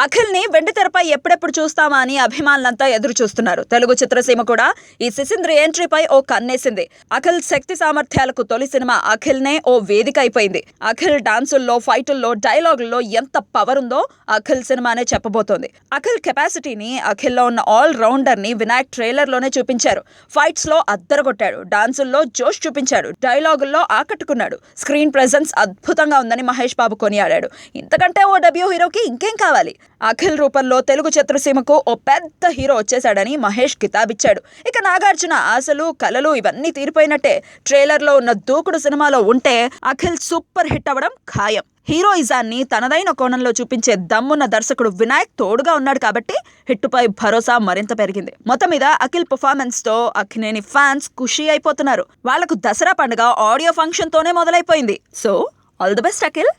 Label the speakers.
Speaker 1: అఖిల్ ని వెండితెరపై ఎప్పుడెప్పుడు చూస్తామా అని అభిమానులంతా ఎదురు చూస్తున్నారు. తెలుగు చిత్రసీమ కూడా ఈ సిసింద్రి ఎంట్రీపై ఓ కన్నేసింది. అఖిల్ శక్తి సామర్థ్యాలకు తొలి సినిమా అఖిల్ నే ఓ వేదిక అయిపోయింది. అఖిల్ డాన్సుల్లో, ఫైటుల్లో, డైలాగుల్లో ఎంత పవర్ ఉందో అఖిల్ సినిమానే చెప్పబోతోంది. అఖిల్ కెపాసిటీని, అఖిల్లో ఉన్న ఆల్ రౌండర్ ని వినాయక్ ట్రైలర్ లోనే చూపించారు. ఫైట్స్ లో అద్దరగొట్టాడు, డాన్సుల్లో జోష్ చూపించాడు, డైలాగుల్లో ఆకట్టుకున్నాడు. స్క్రీన్ ప్రెజెన్స్ అద్భుతంగా ఉందని మహేష్ బాబు కొనియాడాడు. ఇంతకంటే ఓ డబ్ల్యూ హీరోకి ఇంకేం కావాలి? అఖిల్ రూపంలో తెలుగు చిత్రసీమకు ఓ పెద్ద హీరో వచ్చేశాడని మహేష్ కితాబిచ్చాడు. ఇక నాగార్జున ఆశలు, కలలు ఇవన్నీ తీరిపోయినట్టే. ట్రైలర్లో ఉన్న దూకుడు సినిమాలో ఉంటే అఖిల్ సూపర్ హిట్ అవ్వడం ఖాయం. హీరోయిజాన్ని తనదైన కోణంలో చూపించే దమ్మున్న దర్శకుడు వినాయక్ తోడుగా ఉన్నాడు కాబట్టి హిట్టుపై భరోసా మరింత పెరిగింది. మొత్తం మీద అఖిల్ పర్ఫార్మెన్స్ తో అక్కినేని ఫ్యాన్స్ ఖుషి అయిపోతున్నారు. వాళ్లకు దసరా పండుగ ఆడియో ఫంక్షన్ తోనే మొదలైపోయింది. So all the best Akhil.